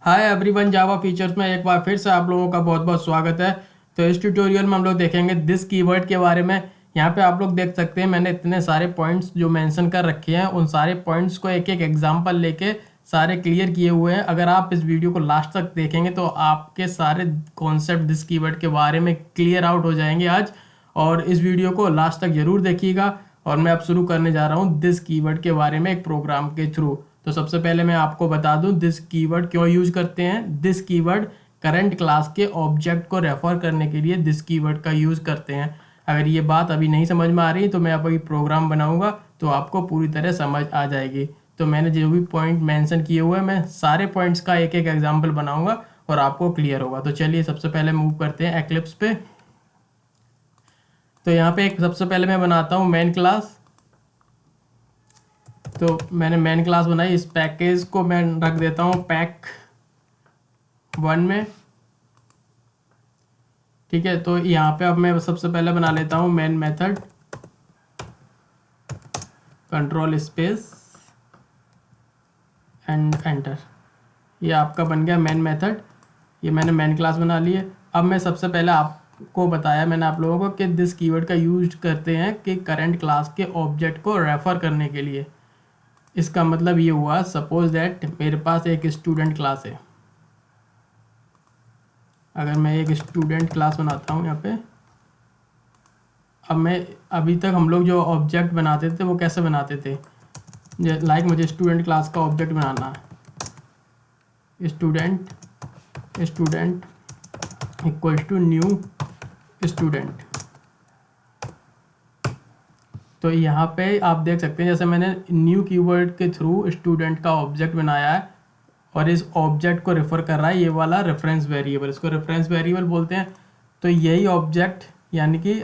Hi everyone, जावा features में एक बार फिर से आप लोगों का बहुत बहुत स्वागत है। तो इस ट्यूटोरियल में हम लोग देखेंगे दिस कीवर्ड के बारे में। यहाँ पे आप लोग देख सकते हैं मैंने इतने सारे पॉइंट्स जो मेंशन कर रखे हैं, उन सारे पॉइंट्स को एक एक एग्जांपल लेके सारे क्लियर किए हुए हैं। अगर आप इस वीडियो को लास्ट तक देखेंगे तो आपके सारे कॉन्सेप्ट दिस कीवर्ड के बारे में क्लियर आउट हो जाएंगे आज। और इस वीडियो को लास्ट तक जरूर देखिएगा। और मैं अब शुरू करने जा रहा हूँ दिस कीवर्ड के बारे में एक प्रोग्राम के थ्रू। तो सबसे पहले मैं आपको बता दूं दिस कीवर्ड क्यों यूज करते हैं। दिस कीवर्ड करंट क्लास के ऑब्जेक्ट को रेफर करने के लिए दिस कीवर्ड का यूज करते हैं। अगर ये बात अभी नहीं समझ में आ रही तो मैं अभी प्रोग्राम बनाऊंगा तो आपको पूरी तरह समझ आ जाएगी। तो मैंने जो भी पॉइंट मेंशन किए हुए हैं मैं सारे पॉइंट्स का एक एक एग्जाम्पल बनाऊंगा और आपको क्लियर होगा। तो चलिए सबसे पहले मूव करते हैं एक्लिप्स पे। तो यहाँ पे एक सबसे पहले मैं बनाता हूँ मेन क्लास। तो मैंने मेन क्लास बनाई, इस पैकेज को मैं रख देता हूँ पैक 1 में। ठीक है, तो यहाँ पे अब मैं सबसे पहले बना लेता हूँ main method, control space and enter. ये आपका बन गया मेन मेथड। ये मैंने मेन क्लास बना ली है। अब मैं सबसे पहले आपको बताया मैंने आप लोगों को कि दिस कीवर्ड का यूज करते हैं कि करंट क्लास के ऑब्जेक्ट को रेफर करने के लिए। इसका मतलब ये हुआ, सपोज दैट मेरे पास एक स्टूडेंट क्लास है। अगर मैं एक स्टूडेंट क्लास बनाता हूँ यहाँ पे, अब मैं अभी तक हम लोग जो ऑब्जेक्ट बनाते थे वो कैसे बनाते थे, लाइक मुझे स्टूडेंट क्लास का ऑब्जेक्ट बनाना है। Student equal to new student. तो यहाँ पे आप देख सकते हैं जैसे मैंने न्यू कीवर्ड के थ्रू स्टूडेंट का ऑब्जेक्ट बनाया है और इस ऑब्जेक्ट को रेफर कर रहा है ये वाला रेफरेंस वेरिएबल। इसको रेफरेंस वेरिएबल बोलते हैं। तो यही ऑब्जेक्ट यानी कि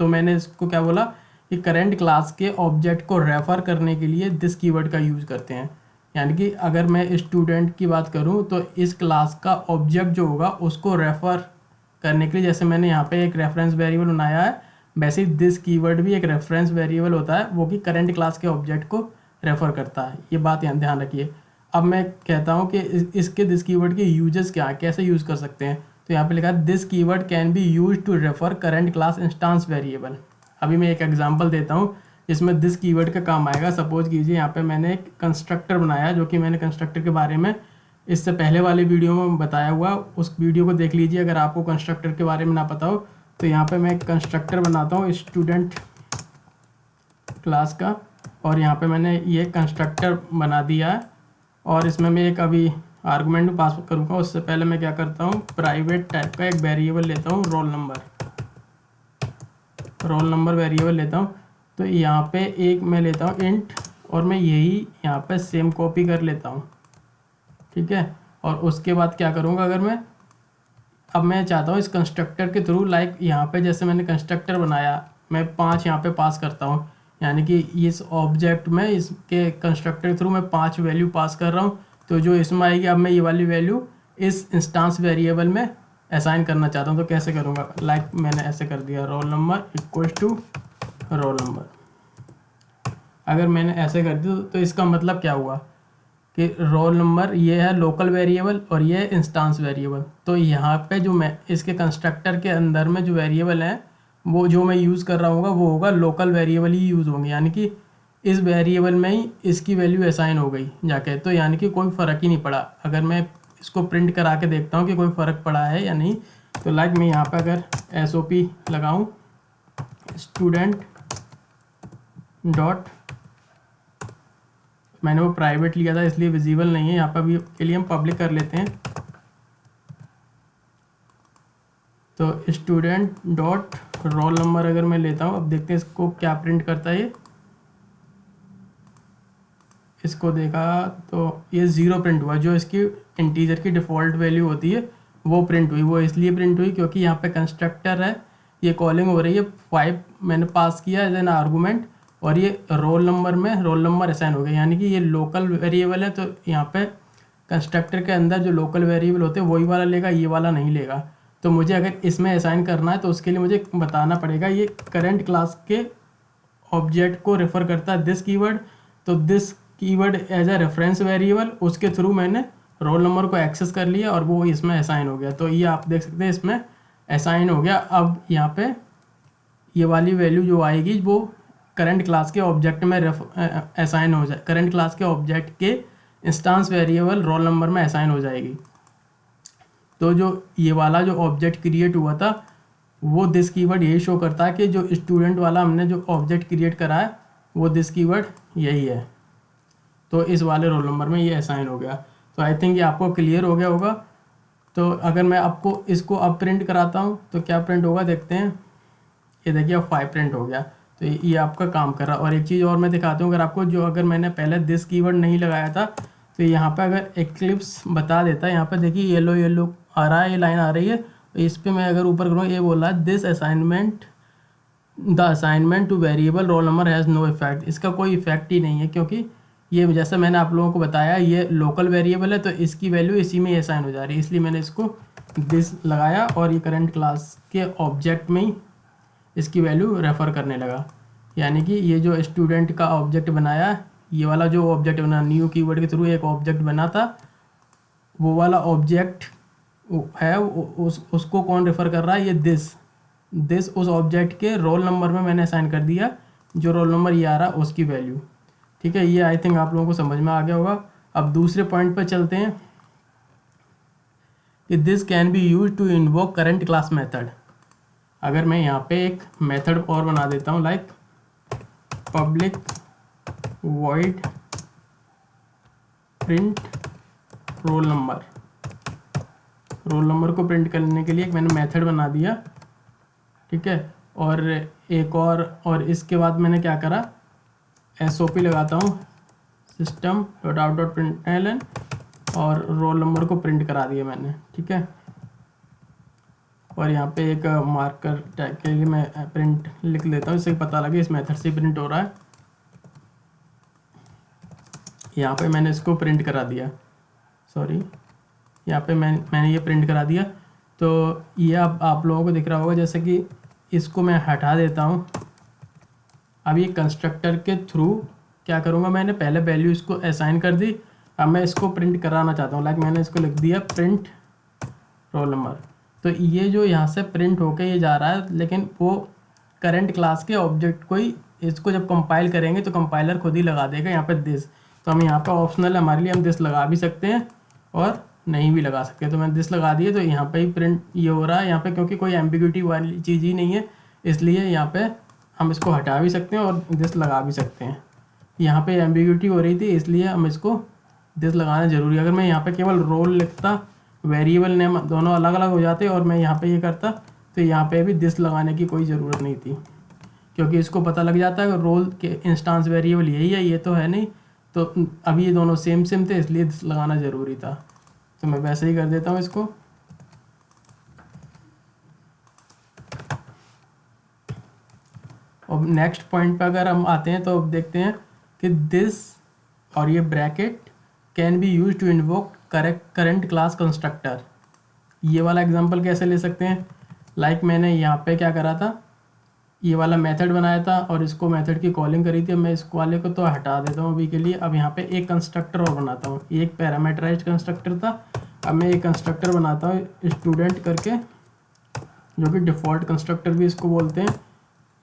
मैंने इसको क्या बोला कि करंट क्लास के ऑब्जेक्ट को रेफर करने के लिए दिस कीवर्ड का यूज़ करते हैं। यानी कि अगर मैं स्टूडेंट की बात करूँ तो इस क्लास का ऑब्जेक्ट जो होगा उसको रेफर करने के लिए, जैसे मैंने यहाँ पे एक रेफरेंस वेरिएबल बनाया है, वैसे ही दिस कीवर्ड भी एक रेफरेंस वेरिएबल होता है, वो कि करंट क्लास के ऑब्जेक्ट को रेफर करता है। ये बात यहाँ ध्यान रखिए। अब मैं कहता हूँ कि इसके दिस कीवर्ड के यूजेस क्या है, कैसे यूज़ कर सकते हैं। तो यहाँ पे लिखा है this keyword can be use to refer current class instance variable. अभी मैं एक एग्जांपल देता हूँ जिसमें दिस कीवर्ड का काम आएगा। सपोज कीजिए यहाँ पे मैंने एक कंस्ट्रक्टर बनाया, जो कि मैंने कंस्ट्रक्टर के बारे में इससे पहले वाले वीडियो में बताया हुआ, उस वीडियो को देख लीजिए अगर आपको कंस्ट्रक्टर के बारे में ना पता हो। तो यहाँ पे मैं एक कंस्ट्रक्टर बनाता हूँ स्टूडेंट क्लास का, और यहाँ पे मैंने ये कंस्ट्रक्टर बना दिया है और इसमें मैं एक अभी आर्गुमेंट पास करूँगा। उससे पहले मैं क्या करता हूँ, प्राइवेट टाइप का एक वेरिएबल लेता हूँ, रोल नंबर वेरिएबल लेता हूँ। तो यहाँ पे एक मैं लेता हूँ इंट, और मैं यही यहाँ पे सेम कॉपी कर लेता हूँ। ठीक है, और उसके बाद क्या करूँगा, अब मैं चाहता हूँ इस कंस्ट्रक्टर के थ्रू, लाइक यहाँ पे जैसे मैंने कंस्ट्रक्टर बनाया, मैं 5 यहाँ पे पास करता हूँ। यानी कि इस ऑब्जेक्ट में इसके कंस्ट्रक्टर के थ्रू मैं 5 वैल्यू पास कर रहा हूँ। तो जो इसमें आएगी, अब मैं ये वाली वैल्यू इस इंस्टांस वेरिएबल में असाइन करना चाहता हूँ। तो कैसे करूँगा, लाइक मैंने ऐसे कर दिया, roll number equal to roll number. अगर मैंने ऐसे कर दिया तो इसका मतलब क्या हुआ कि रोल नंबर ये है लोकल वेरिएबल और ये है इंस्टांस वेरिएबल। तो यहाँ पे जो मैं इसके कंस्ट्रक्टर के अंदर में जो वेरिएबल है वो जो मैं यूज़ कर रहा हूँ वो होगा लोकल वेरिएबल ही यूज़ होंगे। यानी कि इस वेरिएबल में ही इसकी वैल्यू असाइन हो गई जाके। तो यानी कि कोई फ़र्क ही नहीं पड़ा। अगर मैं इसको प्रिंट करा के देखता हूँ कि कोई फ़र्क पड़ा है या नहीं, तो लाइक मैं यहाँ पर अगर SOP लगाऊँ, स्टूडेंट डॉट, मैंने वो प्राइवेट लिया था इसलिए विजिबल नहीं है, यहाँ पर भी के लिए हम पब्लिक कर लेते हैं। तो स्टूडेंट डॉट रोल नंबर अगर मैं लेता हूँ, अब देखते हैं इसको क्या प्रिंट करता है। ये इसको देखा तो ये 0 प्रिंट हुआ। जो इसकी इंटीजर की डिफ़ॉल्ट वैल्यू होती है वो प्रिंट हुई। वो इसलिए प्रिंट हुई क्योंकि यहाँ पे कंस्ट्रक्टर है, ये कॉलिंग हो रही है, 5 मैंने पास किया एज एन आर्गूमेंट, और ये रोल नंबर में रोल नंबर असाइन हो गया। यानी कि ये लोकल वेरिएबल है। तो यहाँ पे कंस्ट्रक्टर के अंदर जो लोकल वेरिएबल होते हैं वही वाला लेगा, ये वाला नहीं लेगा। तो मुझे अगर इसमें असाइन करना है तो उसके लिए मुझे बताना पड़ेगा ये करंट क्लास के ऑब्जेक्ट को रेफर करता है दिस कीवर्ड। तो this keyword as a reference variable, उसके थ्रू मैंने रोल नंबर को एक्सेस कर लिया और वो इसमें असाइन हो गया। तो ये आप देख सकते हैं इसमें असाइन हो गया। अब यहाँ पे ये वाली वैल्यू जो आएगी वो करंट क्लास के ऑब्जेक्ट में असाइन हो जाए, करंट क्लास के ऑब्जेक्ट के इंस्टांस वेरिएबल रोल नंबर में असाइन हो जाएगी। तो जो ये वाला जो ऑब्जेक्ट क्रिएट हुआ था वो दिस कीवर्ड यही शो करता है कि जो स्टूडेंट वाला हमने जो ऑब्जेक्ट क्रिएट करा है वो दिस कीवर्ड यही है। तो इस वाले रोल नंबर में ये असाइन हो गया। तो आई थिंक ये आपको क्लियर हो गया होगा। तो अगर मैं आपको इसको अब प्रिंट कराता हूँ तो क्या प्रिंट होगा देखते हैं। ये देखिए अब 5 प्रिंट हो गया। तो ये आपका काम कर रहा है। और एक चीज़ और मैं दिखाता हूँ अगर आपको, जो अगर मैंने पहले दिस कीवर्ड नहीं लगाया था तो यहाँ पे अगर एक्लिप्स बता देता है, यहाँ पे देखिए येलो येलो आ रहा है, ये लाइन आ रही है। इस पर मैं अगर ऊपर करूँ, ये बोल रहा है this assignment the assignment to variable roll number has no effect. इसका कोई इफेक्ट ही नहीं है क्योंकि ये जैसे मैंने आप लोगों को बताया ये लोकल वेरिएबल है तो इसकी वैल्यू इसी में असाइन हो जा रही है, इसलिए मैंने इसको दिस लगाया और ये करंट क्लास के ऑब्जेक्ट में ही इसकी वैल्यू रेफ़र करने लगा। यानी कि ये जो स्टूडेंट का ऑब्जेक्ट बनाया, ये वाला जो ऑब्जेक्ट बना न्यू कीवर्ड के थ्रू एक ऑब्जेक्ट बना था, वो वाला ऑब्जेक्ट है उसको कौन रेफ़र कर रहा है, ये दिस उस ऑब्जेक्ट के रोल नंबर में मैंने असाइन कर दिया, जो रोल नंबर ये आ रहा उसकी वैल्यू। ठीक है, ये आई थिंक आप लोगों को समझ में आ गया होगा। अब दूसरे पॉइंट पर चलते हैं कि this can be use to invoke current class method. अगर मैं यहाँ पे एक मेथड और बना देता हूँ like public void print role number को प्रिंट करने के लिए एक मैंने मेथड बना दिया। ठीक है, और एक और इसके बाद मैंने क्या करा, SOP लगाता हूँ system.out.println और रोल नंबर को प्रिंट करा दिया मैंने। ठीक है, और यहाँ पे एक मार्कर टैग के लिए मैं प्रिंट लिख लेता हूँ, इससे पता लगे इस मेथड से प्रिंट हो रहा है। यहाँ पे मैंने इसको प्रिंट करा दिया, सॉरी यहाँ पे मैंने ये प्रिंट करा दिया। तो ये अब आप लोगों को दिख रहा होगा, जैसे कि इसको मैं हटा देता हूँ। अब ये कंस्ट्रक्टर के थ्रू क्या करूँगा, मैंने पहले वैल्यू इसको असाइन कर दी, अब मैं इसको प्रिंट कराना चाहता हूँ। लाइक मैंने इसको लिख दिया प्रिंट रोल नंबर। तो ये जो यहाँ से प्रिंट होके ये जा रहा है, लेकिन वो करंट क्लास के ऑब्जेक्ट को ही, इसको जब कंपाइल करेंगे तो कंपाइलर खुद ही लगा देगा यहाँ पे दिस। तो हम यहाँ पे ऑप्शनल है हमारे लिए, हम दिस लगा भी सकते हैं और नहीं भी लगा सकते। तो मैंने दिस लगा दिए, तो यहाँ पे ही प्रिंट ये हो रहा है यहाँ पे, क्योंकि कोई एम्बिग्यूटी वाली चीज़ ही नहीं है, इसलिए यहाँ पे हम इसको हटा भी सकते हैं और दिस लगा भी सकते हैं। यहाँ पे एम्बिग्यूटी हो रही थी इसलिए हम इसको दिस लगाना ज़रूरी है। अगर मैं यहाँ पे केवल रोल लिखता, वेरिएबल नेम दोनों अलग अलग हो जाते और मैं यहाँ पे ये करता, तो यहाँ पे भी दिस लगाने की कोई ज़रूरत नहीं थी, क्योंकि इसको पता लग जाता है रोल के इंस्टांस वेरिएबल यही है, ये तो है नहीं। तो अभी ये दोनों सेम थे इसलिए दिस लगाना ज़रूरी था। तो मैं वैसे ही कर देता हूँ इसको। अब नेक्स्ट पॉइंट पर अगर हम आते हैं तो अब देखते हैं कि दिस और ये bracket can be use to invoke current class constructor. ये वाला एग्जांपल कैसे ले सकते हैं, लाइक मैंने यहाँ पे क्या करा था, ये वाला मेथड बनाया था और इसको मेथड की कॉलिंग करी थी। मैं इस वाले को तो हटा देता हूँ अभी के लिए। अब यहाँ पे एक कंस्ट्रक्टर और बनाता हूँ, ये एक पैरामीटराइज्ड कंस्ट्रक्टर था, अब मैं एक कंस्ट्रक्टर बनाता हूँ स्टूडेंट करके, जो कि डिफ़ॉल्ट कंस्ट्रक्टर भी इसको बोलते हैं।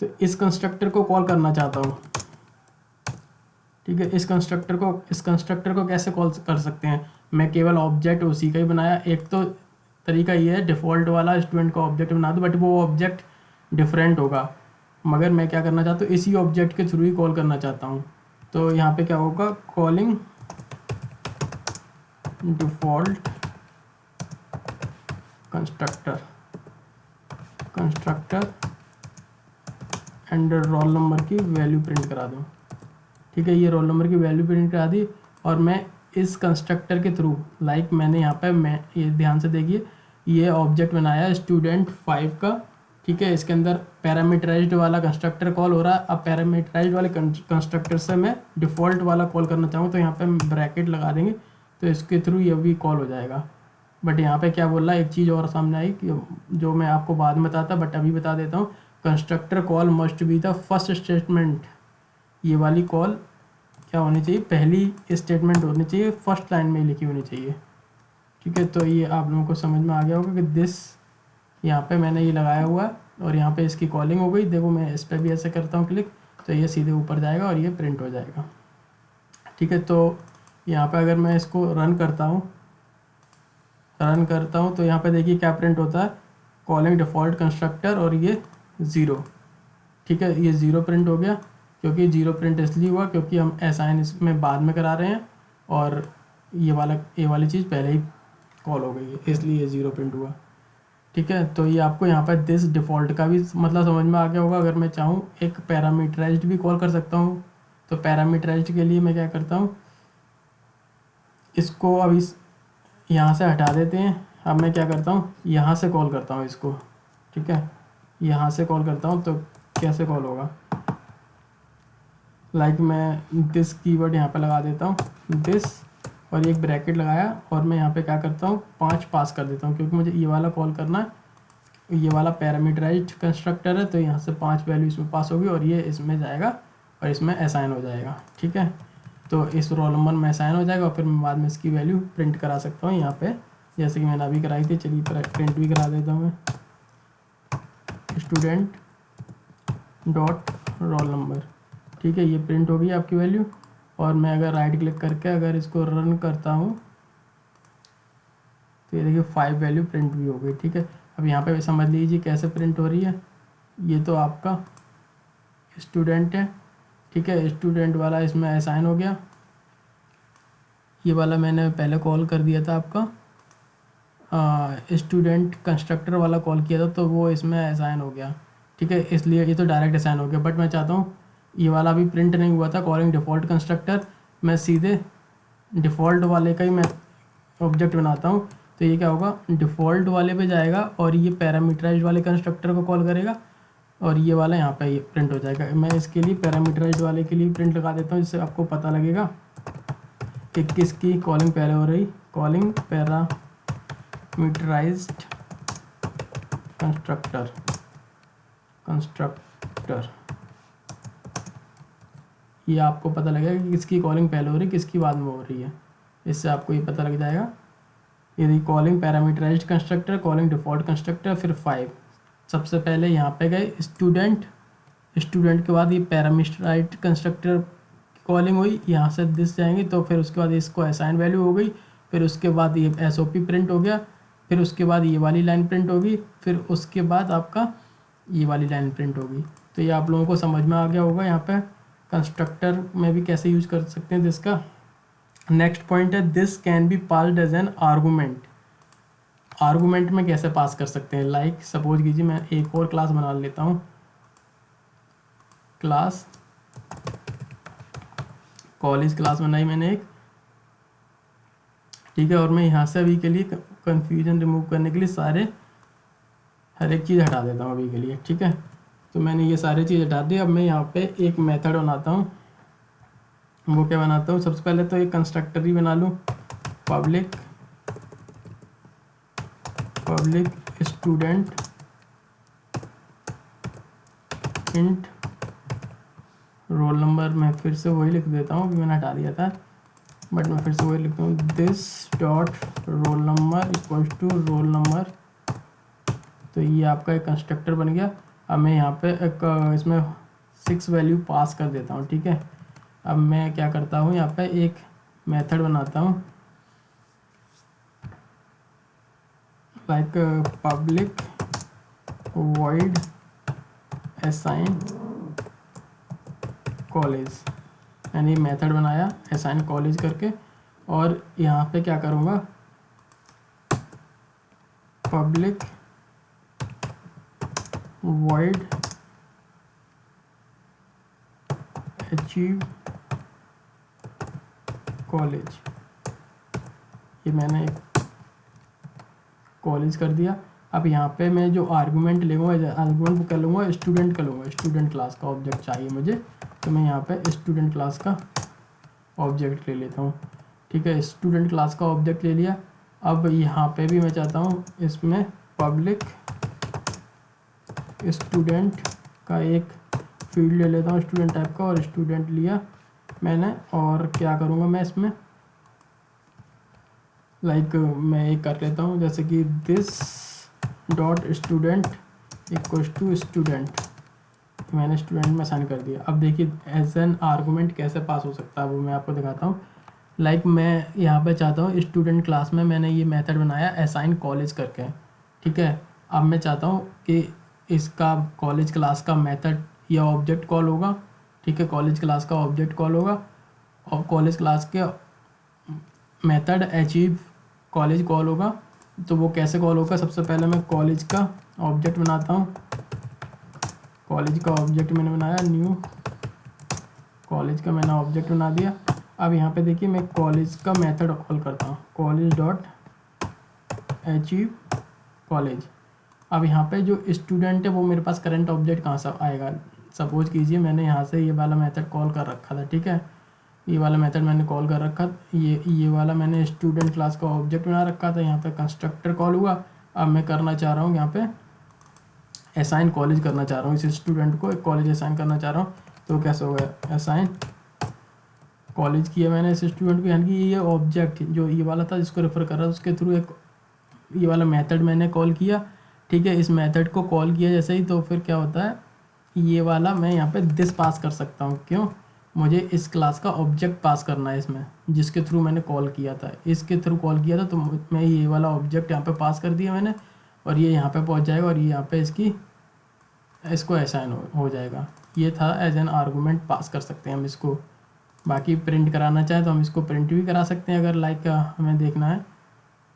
तो इस कंस्ट्रक्टर को कॉल करना चाहता हूँ। ठीक है, इस कंस्ट्रक्टर को कैसे कॉल कर सकते हैं, मैं केवल ऑब्जेक्ट उसी का ही बनाया। एक तो तरीका ये है डिफ़ॉल्ट वाला स्टूडेंट का ऑब्जेक्ट बना दो, बट वो ऑब्जेक्ट डिफरेंट होगा, मगर मैं क्या करना चाहता हूँ, इसी ऑब्जेक्ट के थ्रू ही कॉल करना चाहता हूँ। तो यहाँ पे क्या होगा, calling default constructor and roll number की वैल्यू प्रिंट करा दूँ। ठीक है, ये रोल नंबर की वैल्यू प्रिंट करा दी और मैं इस कंस्ट्रक्टर के थ्रू, लाइक मैंने यहाँ पे, मैं ये ध्यान से देखिए, ये ऑब्जेक्ट बनाया स्टूडेंट 5 का। ठीक है, इसके अंदर पैरामीटराइज्ड वाला कंस्ट्रक्टर कॉल हो रहा है। अब पैरामीटराइज्ड वाले कंस्ट्रक्टर से मैं डिफ़ॉल्ट वाला कॉल करना चाहूँ तो यहाँ पे हम ब्रैकेट लगा देंगे, तो इसके थ्रू ये भी कॉल हो जाएगा। बट यहाँ पे क्या बोल रहा है, एक चीज़ और सामने आई कि जो मैं आपको बाद में बताता, बट अभी बता देता हूँ। Constructor call must be the first statement. ये वाली कॉल क्या होनी चाहिए, पहली स्टेटमेंट होनी चाहिए, फर्स्ट लाइन में ही लिखी होनी चाहिए। ठीक है, तो ये आप लोगों को समझ में आ गया होगा कि दिस यहाँ पे मैंने ये लगाया हुआ है और यहाँ पे इसकी कॉलिंग हो गई। देखो मैं इस पर भी ऐसे करता हूँ क्लिक, तो ये सीधे ऊपर जाएगा और ये प्रिंट हो जाएगा। ठीक है, तो यहाँ पे अगर मैं इसको रन करता हूँ तो यहाँ पे देखिए क्या प्रिंट होता है, कॉलिंग डिफ़ॉल्ट कंस्ट्रक्टर और ये 0। ठीक है, ये 0 प्रिंट हो गया, क्योंकि 0 प्रिंट इसलिए हुआ क्योंकि हम असाइन इसमें बाद में करा रहे हैं और ये वाली चीज़ पहले ही कॉल हो गई है, इसलिए ये 0 प्रिंट हुआ। ठीक है, तो ये आपको यहाँ पर दिस डिफ़ॉल्ट का भी मतलब समझ में आ गया होगा। अगर मैं चाहूँ एक पैरामीटराइज्ड भी कॉल कर सकता हूँ, तो पैरामीटराइज्ड के लिए मैं क्या करता हूँ, इसको अब यहाँ से हटा देते हैं। अब मैं क्या करता हूँ, यहाँ से कॉल करता हूँ इसको। ठीक है, यहाँ से कॉल करता हूँ, तो कैसे कॉल होगा, लाइक मैं दिस कीवर्ड यहाँ पे लगा देता हूँ, दिस, और एक ब्रैकेट लगाया और मैं यहाँ पे क्या करता हूँ 5 पास कर देता हूँ, क्योंकि मुझे ये वाला कॉल करना है। ये वाला पैरामीटराइज्ड कंस्ट्रक्टर है, तो यहाँ से 5 वैल्यू इसमें पास होगी और ये इसमें जाएगा और इसमें असाइन हो जाएगा। ठीक है, तो इस रोल नंबर में असाइन हो जाएगा और फिर मैं बाद में इसकी वैल्यू प्रिंट करा सकता हूँ यहाँ पे, जैसे कि मैंने अभी कराई थी। चलिए प्रिंट भी करा देता हूँ मैं, स्टूडेंट डॉट रोल नंबर। ठीक है, ये प्रिंट हो गई आपकी वैल्यू। और मैं अगर राइट क्लिक करके अगर इसको रन करता हूँ तो ये देखिए 5 वैल्यू प्रिंट भी हो गई। ठीक है, अब यहाँ पे समझ लीजिए कैसे प्रिंट हो रही है। ये तो आपका स्टूडेंट है। ठीक है, स्टूडेंट वाला इसमें असाइन हो गया। ये वाला मैंने पहले कॉल कर दिया था आपका, स्टूडेंट कंस्ट्रक्टर वाला कॉल किया था, तो वो इसमें असाइन हो गया। ठीक है, इसलिए ये तो डायरेक्ट असाइन हो गया। बट मैं चाहता हूँ ये वाला अभी प्रिंट नहीं हुआ था, कॉलिंग डिफ़ॉल्ट कंस्ट्रक्टर, मैं सीधे डिफ़ॉल्ट वाले का ही मैं ऑब्जेक्ट बनाता हूँ। तो ये क्या होगा, डिफ़ॉल्ट वाले पे जाएगा और ये पैरामीटराइज्ड वाले कंस्ट्रक्टर को कॉल करेगा और ये वाला यहाँ पे ये प्रिंट हो जाएगा। मैं इसके लिए पैरामीटराइज्ड वाले के लिए प्रिंट लगा देता हूँ, जिससे आपको पता लगेगा कि किसकी कॉलिंग पहले हो रही। कॉलिंग पैरामीटराइज्ड कंस्ट्रक्टर ये आपको पता लगेगा कि किसकी कॉलिंग पहले हो रही है, किसकी बाद में हो रही है। इससे आपको ये पता लग जाएगा। यदि calling parameterised constructor, calling default constructor, फिर 5 सबसे पहले यहाँ पे गए स्टूडेंट के बाद ये पैरामीटराइज्ड कंस्ट्रक्टर की कॉलिंग हुई, यहाँ से दिस जाएंगे, तो फिर उसके बाद इसको असाइन वैल्यू हो गई, फिर उसके बाद ये SOP प्रिंट हो गया, फिर उसके बाद ये वाली लाइन प्रिंट होगी, फिर उसके बाद आपका ये वाली लाइन प्रिंट होगी। तो ये आप लोगों को समझ में आ गया होगा यहाँ पे कंस्ट्रक्टर में भी कैसे यूज कर सकते हैं दिस का। नेक्स्ट पॉइंट है this can be passed as an argument. Argument में कैसे पास कर सकते हैं, लाइक सपोज कीजिए मैं एक और क्लास बना लेता हूँ, क्लास कॉलेज क्लास बनाई मैंने एक। ठीक है, और मैं यहाँ से अभी के लिए कन्फ्यूजन रिमूव करने के लिए हर एक चीज़ हटा देता हूँ अभी के लिए। ठीक है, तो मैंने ये सारी चीज़ हटा दी। अब मैं यहाँ पे एक मेथड बनाता हूँ। वो क्या बनाता हूँ, सबसे पहले तो एक कंस्ट्रक्टर ही बना लूँ, public student int roll number. मैं फिर से वही लिख देता हूँ, अभी मैंने हटा दिया था, बट मैं फिर से वही लिखता हूँ, this dot roll number equals to roll number. तो ये आपका एक कंस्ट्रक्टर बन गया। अब मैं यहाँ पे एक इसमें 6 वैल्यू पास कर देता हूँ। ठीक है, अब मैं क्या करता हूँ, यहाँ पे एक मेथड बनाता हूँ, like public void assign college. यानी मेथड बनाया असाइन कॉलेज करके, और यहाँ पे क्या करूँगा, पब्लिक void achieve कॉलेज। ये मैंने कॉलेज कर दिया। अब यहाँ पे मैं जो आर्गूमेंट लूँगा, आर्गूमेंट कर लूँगा स्टूडेंट का लूँगा, स्टूडेंट क्लास का ऑब्जेक्ट चाहिए मुझे, तो मैं यहाँ पे स्टूडेंट क्लास का ऑब्जेक्ट ले लेता हूँ। ठीक है, स्टूडेंट क्लास का ऑब्जेक्ट ले लिया। अब यहाँ पे भी मैं चाहता हूँ इसमें पब्लिक स्टूडेंट का एक फील्ड ले लेता हूँ स्टूडेंट टाइप का, और स्टूडेंट लिया मैंने। और क्या करूँगा मैं इसमें लाइक मैं एक कर लेता हूँ, जैसे कि this dot student equals to student, मैंने स्टूडेंट में असाइन कर दिया। अब देखिए एज एन आर्गूमेंट कैसे पास हो सकता है वो मैं आपको दिखाता हूँ। लाइक मैं यहाँ पे चाहता हूँ स्टूडेंट क्लास में मैंने ये मेथड बनाया असाइन कॉलेज करके, ठीक है। अब मैं चाहता हूँ कि इसका कॉलेज क्लास का मेथड या ऑब्जेक्ट कॉल होगा, ठीक है, कॉलेज क्लास का ऑब्जेक्ट कॉल होगा और कॉलेज क्लास के मेथड अचीव कॉलेज कॉल होगा। तो वो कैसे कॉल होगा, सबसे पहले मैं कॉलेज का ऑब्जेक्ट बनाता हूँ, कॉलेज का ऑब्जेक्ट मैंने बनाया, न्यू कॉलेज का मैंने ऑब्जेक्ट बना दिया। अब यहाँ पे देखिए मैं कॉलेज का मेथड कॉल करता हूँ, कॉलेज डॉट अचीव कॉलेज। अब यहाँ पे जो स्टूडेंट है वो मेरे पास करंट ऑब्जेक्ट कहाँ से आएगा, सपोज कीजिए मैंने यहाँ से ये वाला मेथड कॉल कर रखा था, ठीक है, ये वाला मेथड मैंने कॉल कर रखा, ये वाला मैंने स्टूडेंट क्लास का ऑब्जेक्ट बना रखा था, यहाँ पे कंस्ट्रक्टर कॉल हुआ। अब मैं करना चाह रहा हूँ यहाँ पे असाइन कॉलेज करना चाह रहा हूँ, इस स्टूडेंट को एक कॉलेज असाइन करना चाह रहा हूँ। तो कैसे हो गया, असाइन कॉलेज किया मैंने इस स्टूडेंट को, यानी कि ये ऑब्जेक्ट जो ये वाला था जिसको रेफर कर रहा था उसके थ्रू एक ये वाला मेथड मैंने कॉल किया, ठीक है। इस मेथड को कॉल किया जैसे ही तो फिर क्या होता है, ये वाला मैं यहाँ पे दिस पास कर सकता हूँ, क्यों, मुझे इस क्लास का ऑब्जेक्ट पास करना है इसमें जिसके थ्रू मैंने कॉल किया था, इसके थ्रू कॉल किया था, तो मैं ये वाला ऑब्जेक्ट यहाँ पे पास कर दिया मैंने और ये यहाँ पे पहुँच जाएगा और ये यहाँ पे इसको असाइन हो जाएगा। ये था एज एन आर्गूमेंट पास कर सकते हैं हम इसको। बाकी प्रिंट कराना चाहें तो हम इसको प्रिंट भी करा सकते हैं, अगर लाइक हमें देखना है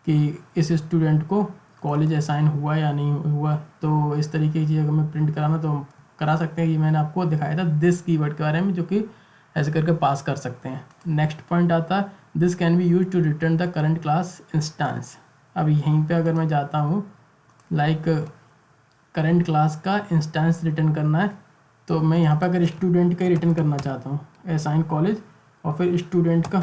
कि इस स्टूडेंट को कॉलेज असाइन हुआ या नहीं हुआ, तो इस तरीके की चीज़ अगर हमें प्रिंट कराना तो हम करा सकते हैं। ये मैंने आपको दिखाया था दिस कीवर्ड के बारे में, जो कि ऐसे करके पास कर सकते हैं। नेक्स्ट पॉइंट आता है this can be use to return the current class instance. अब यहीं पे अगर मैं जाता हूँ लाइक करंट क्लास का इंस्टेंस रिटर्न करना है, तो मैं यहाँ पे अगर स्टूडेंट का ही रिटर्न करना चाहता हूँ असाइन कॉलेज और फिर स्टूडेंट का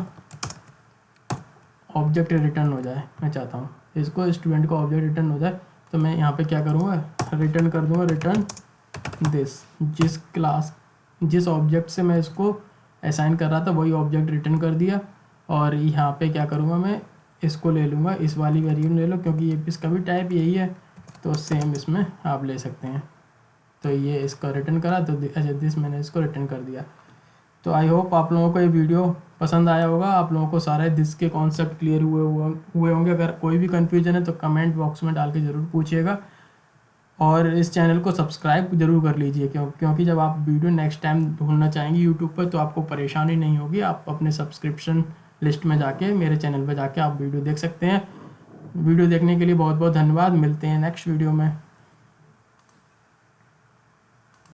ऑब्जेक्ट रिटर्न हो जाए, मैं चाहता हूँ इसको स्टूडेंट का ऑब्जेक्ट रिटर्न हो जाए, तो मैं यहाँ पे क्या करूँगा, रिटर्न कर दूँगा रिटर्न दिस, जिस ऑब्जेक्ट से मैं इसको असाइन कर रहा था वही ऑब्जेक्ट रिटर्न कर दिया। और यहाँ पे क्या करूँगा, मैं इसको ले लूँगा, इस वाली वेरिएबल ले लो क्योंकि ये इसका भी टाइप यही है, तो सेम इसमें आप ले सकते हैं। तो ये इसका रिटर्न करा, तो अच्छा दिस मैंने इसको रिटर्न कर दिया। तो आई होप आप लोगों को ये वीडियो पसंद आया होगा, आप लोगों को सारे दिस के कॉन्सेप्ट क्लियर हुए होंगे। अगर कोई भी कन्फ्यूजन है तो कमेंट बॉक्स में डाल के ज़रूर पूछिएगा और इस चैनल को सब्सक्राइब ज़रूर कर लीजिए, क्योंकि जब आप वीडियो नेक्स्ट टाइम ढूंढना चाहेंगे यूट्यूब पर तो आपको परेशानी नहीं होगी, आप अपने सब्सक्रिप्शन लिस्ट में जाके मेरे चैनल पर जाके आप वीडियो देख सकते हैं। वीडियो देखने के लिए बहुत बहुत धन्यवाद, मिलते हैं नेक्स्ट वीडियो में।